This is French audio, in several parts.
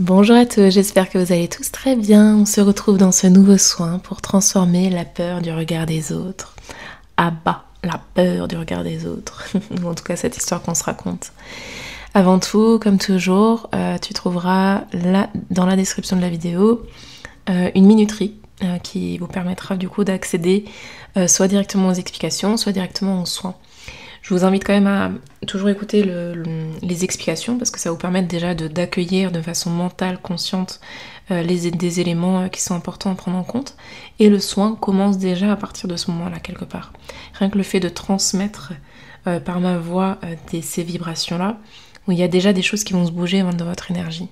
Bonjour à tous, j'espère que vous allez tous très bien. On se retrouve dans ce nouveau soin pour transformer la peur du regard des autres. À bas la peur du regard des autres. Ou en tout cas cette histoire qu'on se raconte. Avant tout, comme toujours, tu trouveras là, dans la description de la vidéo une minuterie qui vous permettra du coup d'accéder soit directement aux explications, soit directement aux soins. Je vous invite quand même à toujours écouter les explications parce que ça vous permet déjà d'accueillir de façon mentale, consciente, des éléments qui sont importants à prendre en compte. Et le soin commence déjà à partir de ce moment-là, quelque part. Rien que le fait de transmettre par ma voix ces vibrations-là, où il y a déjà des choses qui vont se bouger dans votre énergie.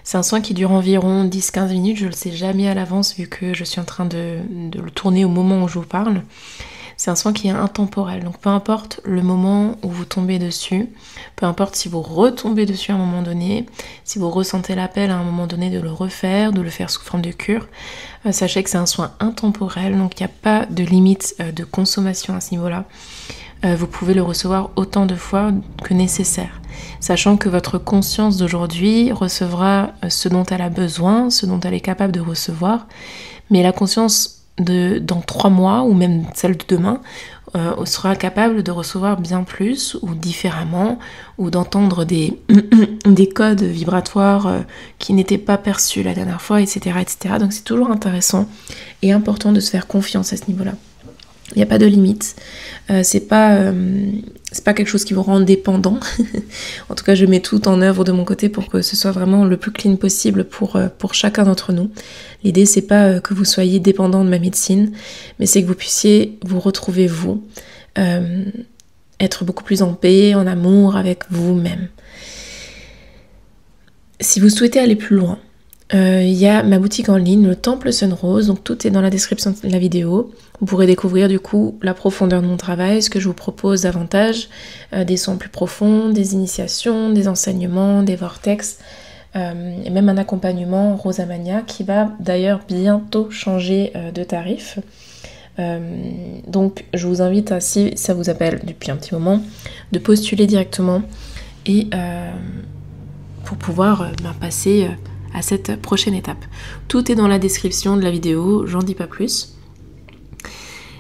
C'est un soin qui dure environ 10-15 minutes, je ne le sais jamais à l'avance vu que je suis en train de le tourner au moment où je vous parle. C'est un soin qui est intemporel, donc peu importe le moment où vous tombez dessus, peu importe si vous retombez dessus à un moment donné, si vous ressentez l'appel à un moment donné de le refaire, de le faire sous forme de cure, sachez que c'est un soin intemporel, donc il n'y a pas de limite de consommation à ce niveau-là. Vous pouvez le recevoir autant de fois que nécessaire, sachant que votre conscience d'aujourd'hui recevra ce dont elle a besoin, ce dont elle est capable de recevoir, mais la conscience dans 3 mois ou même celle de demain sera capable de recevoir bien plus ou différemment ou d'entendre des codes vibratoires qui n'étaient pas perçus la dernière fois, etc., etc. Donc c'est toujours intéressant et important de se faire confiance à ce niveau-là. Il n'y a pas de limite, c'est pas quelque chose qui vous rend dépendant. En tout cas, je mets tout en œuvre de mon côté pour que ce soit vraiment le plus clean possible pour chacun d'entre nous. L'idée, c'est pas que vous soyez dépendant de ma médecine, mais c'est que vous puissiez vous retrouver vous, être beaucoup plus en paix, en amour avec vous-même. Si vous souhaitez aller plus loin, il y a ma boutique en ligne, le Temple Sunrose, donc tout est dans la description de la vidéo. Vous pourrez découvrir du coup la profondeur de mon travail, ce que je vous propose davantage, des soins plus profonds, des initiations, des enseignements, des vortex, et même un accompagnement Rosamania qui va d'ailleurs bientôt changer de tarif. Donc je vous invite à, si ça vous appelle depuis un petit moment, de postuler directement et pour pouvoir passer à cette prochaine étape. Tout est dans la description de la vidéo, j'en dis pas plus.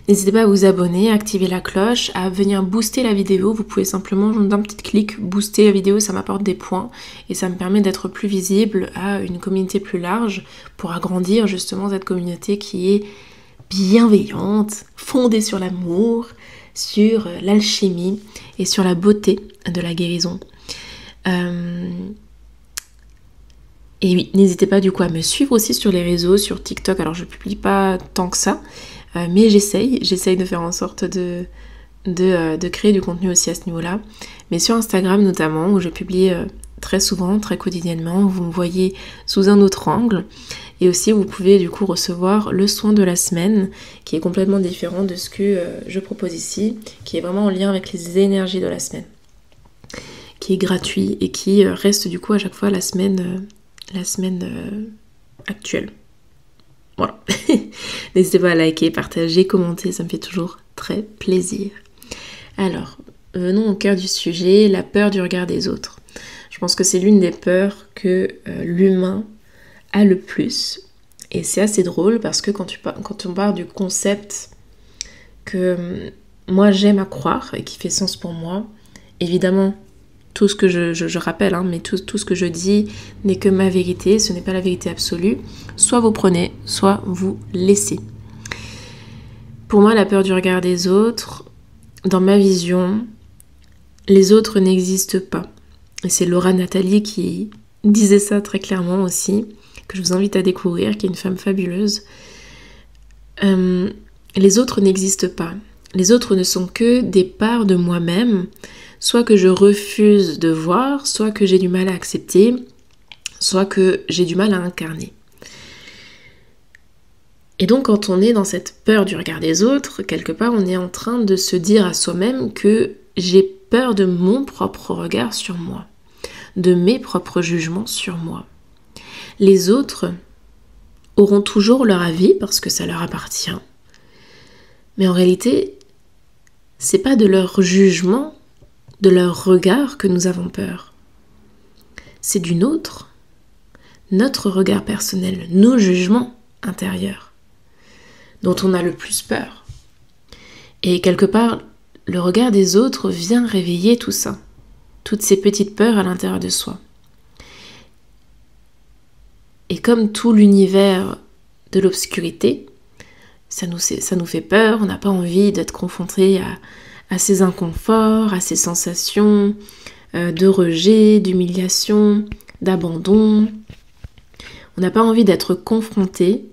N'hésitez pas à vous abonner, à activer la cloche, à venir booster la vidéo. Vous pouvez simplement, d'un petit clic, booster la vidéo, ça m'apporte des points et ça me permet d'être plus visible à une communauté plus large pour agrandir justement cette communauté qui est bienveillante, fondée sur l'amour, sur l'alchimie et sur la beauté de la guérison. Et oui, n'hésitez pas du coup à me suivre aussi sur les réseaux, sur TikTok. Alors je publie pas tant que ça, mais j'essaye de faire en sorte de créer du contenu aussi à ce niveau-là. Mais sur Instagram notamment, où je publie très souvent, très quotidiennement, vous me voyez sous un autre angle. Et aussi vous pouvez du coup recevoir le soin de la semaine, qui est complètement différent de ce que je propose ici, qui est vraiment en lien avec les énergies de la semaine, qui est gratuit et qui reste du coup à chaque fois la semaine actuelle. Voilà. N'hésitez pas à liker, partager, commenter, ça me fait toujours très plaisir. Alors, venons au cœur du sujet, la peur du regard des autres. Je pense que c'est l'une des peurs que l'humain a le plus. Et c'est assez drôle parce que quand on parle du concept que moi j'aime à croire et qui fait sens pour moi, évidemment, tout ce que je rappelle, hein, mais tout ce que je dis n'est que ma vérité, ce n'est pas la vérité absolue. Soit vous prenez, soit vous laissez. Pour moi, la peur du regard des autres, dans ma vision, les autres n'existent pas. Et c'est Laura Nathalie qui disait ça très clairement aussi, que je vous invite à découvrir, qui est une femme fabuleuse. Les autres n'existent pas. Les autres ne sont que des parts de moi-même, soit que je refuse de voir, soit que j'ai du mal à accepter, soit que j'ai du mal à incarner. Et donc quand on est dans cette peur du regard des autres, quelque part on est en train de se dire à soi-même que j'ai peur de mon propre regard sur moi, de mes propres jugements sur moi. Les autres auront toujours leur avis parce que ça leur appartient. Mais en réalité, c'est pas de leur jugement, de leur regard que nous avons peur. C'est du nôtre. notre regard personnel, nos jugements intérieurs, dont on a le plus peur. Et quelque part, le regard des autres vient réveiller tout ça, toutes ces petites peurs à l'intérieur de soi. Et comme tout l'univers de l'obscurité, ça nous fait peur, on n'a pas envie d'être confronté à ces inconforts, à ces sensations de rejet, d'humiliation, d'abandon. On n'a pas envie d'être confronté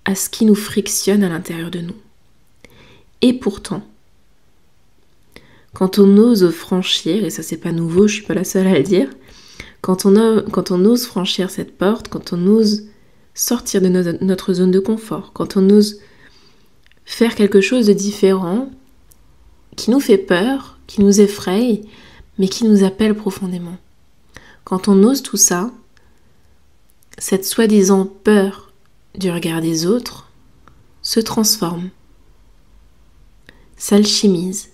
à ce qui nous frictionne à l'intérieur de nous. Et pourtant, quand on ose franchir, et ça c'est pas nouveau, je suis pas la seule à le dire, quand on ose franchir cette porte, quand on ose sortir de notre zone de confort, quand on ose faire quelque chose de différent, qui nous fait peur, qui nous effraie, mais qui nous appelle profondément. Quand on ose tout ça, cette soi-disant peur du regard des autres se transforme, s'alchimise.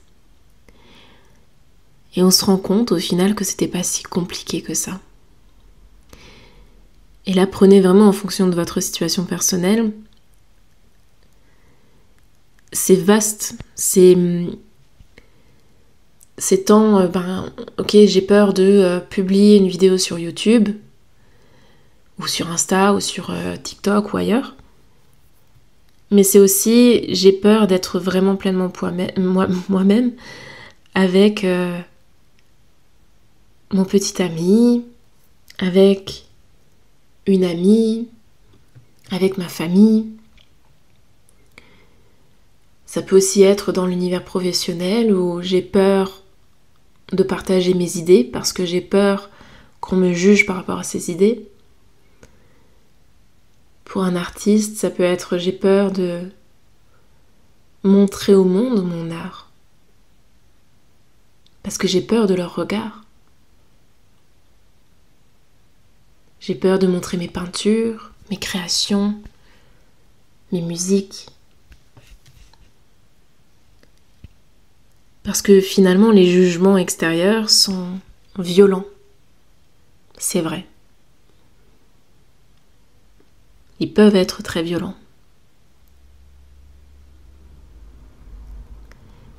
Et on se rend compte au final que c'était pas si compliqué que ça. Et là, prenez vraiment en fonction de votre situation personnelle. C'est vaste, c'est tant, ok, j'ai peur de publier une vidéo sur YouTube, ou sur Insta, ou sur TikTok, ou ailleurs. Mais c'est aussi, j'ai peur d'être vraiment pleinement moi-même avec mon petit ami, avec une amie, avec ma famille. Ça peut aussi être dans l'univers professionnel où j'ai peur de partager mes idées parce que j'ai peur qu'on me juge par rapport à ces idées. Pour un artiste, ça peut être j'ai peur de montrer au monde mon art parce que j'ai peur de leur regard. J'ai peur de montrer mes peintures, mes créations, mes musiques. Parce que finalement, les jugements extérieurs sont violents. C'est vrai. Ils peuvent être très violents.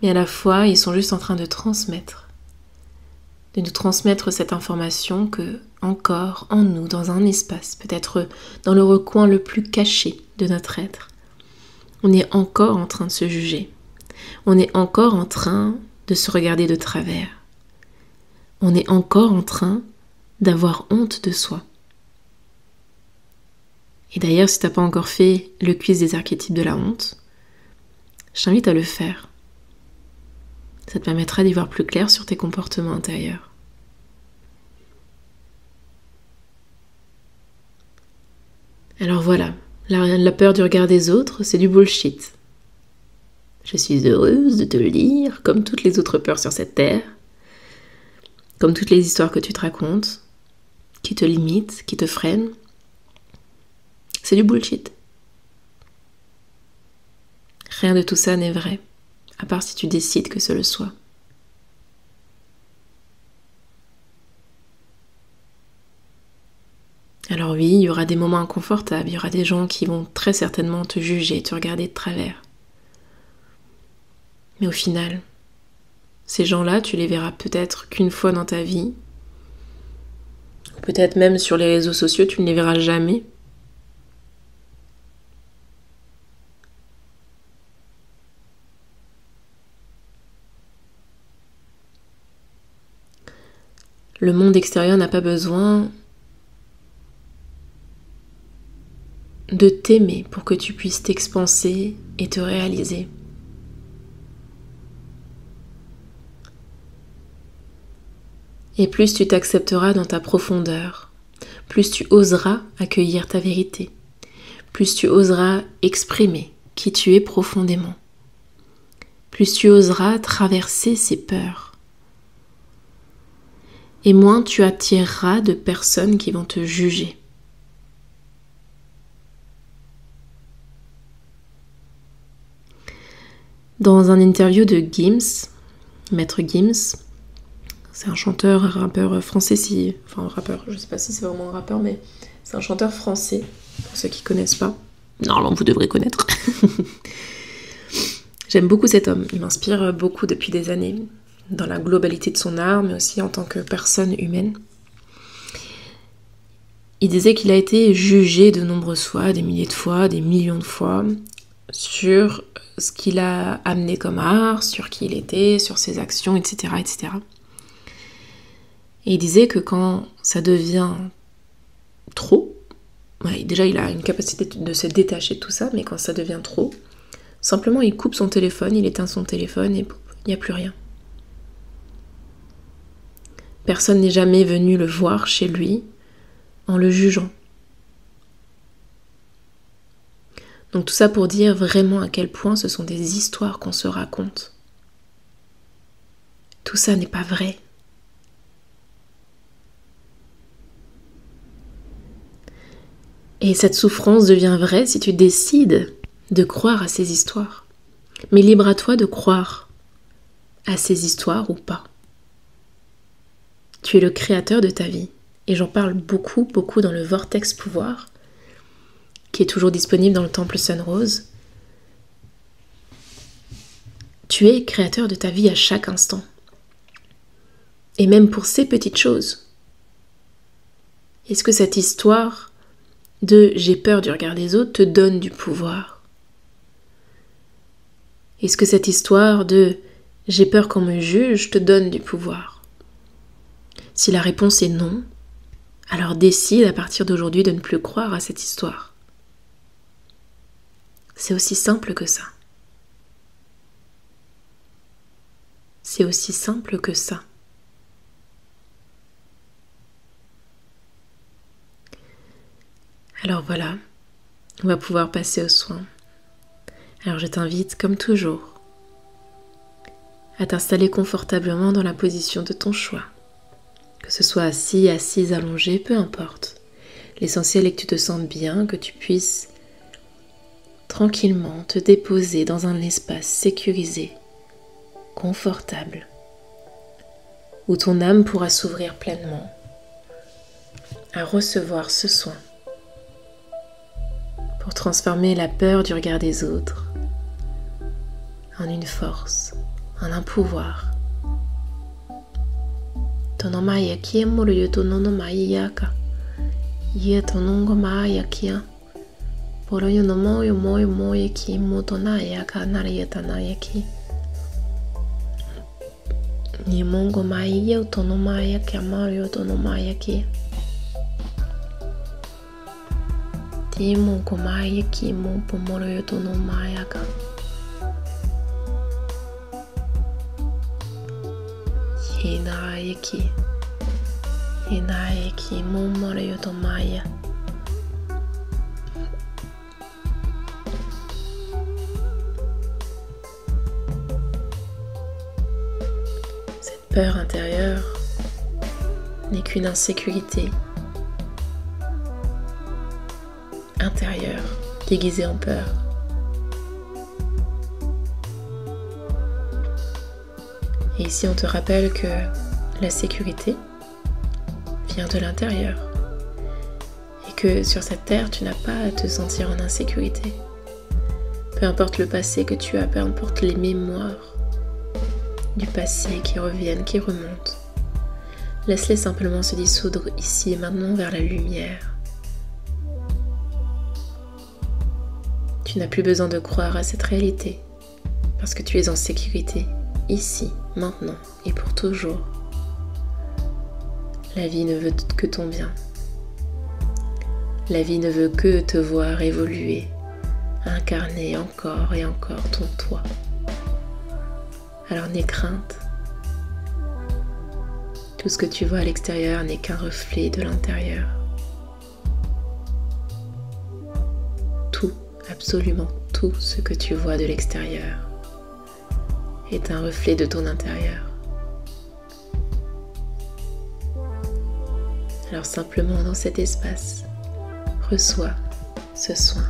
Mais à la fois, ils sont juste en train de nous transmettre cette information que, encore en nous, dans un espace, peut-être dans le recoin le plus caché de notre être, on est encore en train de se juger. On est encore en train de se regarder de travers. On est encore en train d'avoir honte de soi. Et d'ailleurs, si tu n'as pas encore fait le quiz des archétypes de la honte, je t'invite à le faire. Ça te permettra d'y voir plus clair sur tes comportements intérieurs. Alors voilà, la peur du regard des autres, c'est du bullshit. Je suis heureuse de te le dire, comme toutes les autres peurs sur cette terre, comme toutes les histoires que tu te racontes, qui te limitent, qui te freinent. C'est du bullshit. Rien de tout ça n'est vrai, à part si tu décides que ce le soit. Alors oui, il y aura des moments inconfortables, il y aura des gens qui vont très certainement te juger, te regarder de travers. Mais au final, ces gens-là, tu les verras peut-être qu'une fois dans ta vie. Peut-être même sur les réseaux sociaux, tu ne les verras jamais. Le monde extérieur n'a pas besoin de t'aimer pour que tu puisses t'expanser et te réaliser. Et plus tu t'accepteras dans ta profondeur, plus tu oseras accueillir ta vérité, plus tu oseras exprimer qui tu es profondément, plus tu oseras traverser ces peurs, et moins tu attireras de personnes qui vont te juger. Dans un interview de Gims, Maître Gims, C'est un chanteur, un rappeur français, enfin un rappeur, je sais pas si c'est vraiment un rappeur, mais c'est un chanteur français, pour ceux qui connaissent pas. Normalement, vous devrez connaître. J'aime beaucoup cet homme, il m'inspire beaucoup depuis des années, dans la globalité de son art, mais aussi en tant que personne humaine. Il disait qu'il a été jugé de nombreuses fois, des milliers de fois, des millions de fois, sur ce qu'il a amené comme art, sur qui il était, sur ses actions, etc., etc. Et il disait que quand ça devient trop, déjà il a une capacité de se détacher de tout ça, mais quand ça devient trop, simplement il coupe son téléphone, il éteint son téléphone et il n'y a plus rien. Personne n'est jamais venu le voir chez lui en le jugeant. Donc tout ça pour dire vraiment à quel point ce sont des histoires qu'on se raconte. Tout ça n'est pas vrai. Et cette souffrance devient vraie si tu décides de croire à ces histoires. Mais libre à toi de croire à ces histoires ou pas. Tu es le créateur de ta vie. Et j'en parle beaucoup dans le Vortex Pouvoir, qui est toujours disponible dans le Temple Sunrose. Tu es créateur de ta vie à chaque instant. Et même pour ces petites choses. Est-ce que cette histoire de « j'ai peur du regard des autres » te donne du pouvoir? Est-ce que cette histoire de « j'ai peur qu'on me juge » te donne du pouvoir? Si la réponse est non, alors décide à partir d'aujourd'hui de ne plus croire à cette histoire. C'est aussi simple que ça. C'est aussi simple que ça. Alors voilà, on va pouvoir passer aux soins. Alors je t'invite, comme toujours, à t'installer confortablement dans la position de ton choix. Que ce soit assis, assise, allongé, peu importe. L'essentiel est que tu te sentes bien, que tu puisses tranquillement te déposer dans un espace sécurisé, confortable, où ton âme pourra s'ouvrir pleinement à recevoir ce soin pour transformer la peur du regard des autres en une force, en un pouvoir. Tonomaya kia muru tonomaya ka ye tonongo maya kia poro yo no moyo moyo moyo ki motonaya ka nari tanaya ki ni mongo maya tonomaya ka mario tonomaya ki ti mongo maya ki mo pomoro yo tonomaya ka Hinayaki Momoreyo Tomaya. Cette peur intérieure n'est qu'une insécurité intérieure déguisée en peur. Et ici, on te rappelle que la sécurité vient de l'intérieur et que sur cette terre, tu n'as pas à te sentir en insécurité. Peu importe le passé que tu as, peu importe les mémoires du passé qui reviennent, qui remontent. Laisse-les simplement se dissoudre ici et maintenant vers la lumière. Tu n'as plus besoin de croire à cette réalité parce que tu es en sécurité. Ici, maintenant et pour toujours. La vie ne veut que ton bien. La vie ne veut que te voir évoluer, incarner encore et encore ton toi. Alors n'aie crainte. Tout ce que tu vois à l'extérieur n'est qu'un reflet de l'intérieur. Tout, absolument tout ce que tu vois de l'extérieur est un reflet de ton intérieur. Alors simplement dans cet espace, reçois ce soin.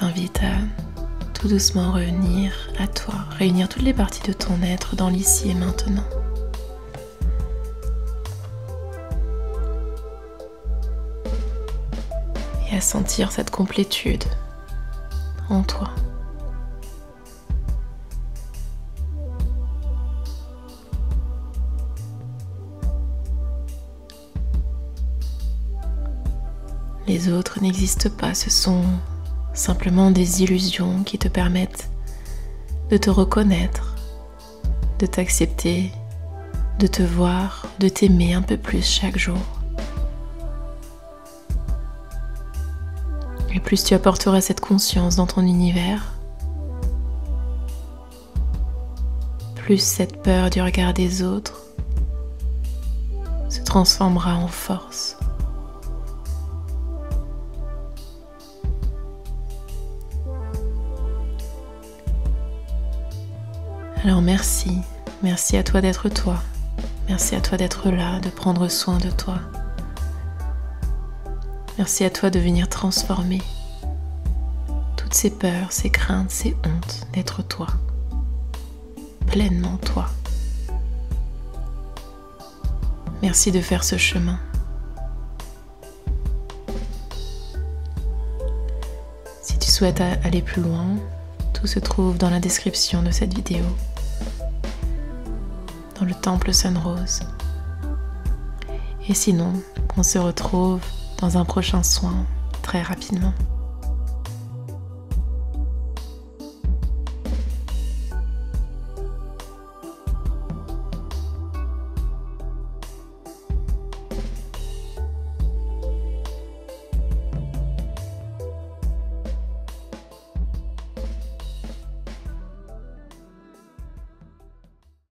t'invite à tout doucement revenir à toi, réunir toutes les parties de ton être dans l'ici et maintenant. Et à sentir cette complétude en toi. Les autres n'existent pas, ce sont simplement des illusions qui te permettent de te reconnaître, de t'accepter, de te voir, de t'aimer un peu plus chaque jour. Et plus tu apporteras cette conscience dans ton univers, plus cette peur du regard des autres se transformera en force. Alors merci à toi d'être toi, merci à toi d'être là, de prendre soin de toi. Merci à toi de venir transformer toutes ces peurs, ces craintes, ces hontes, d'être toi, pleinement toi. Merci de faire ce chemin. Si tu souhaites aller plus loin, tout se trouve dans la description de cette vidéo, dans le temple Sunrose. Et sinon, on se retrouve dans un prochain soin très rapidement.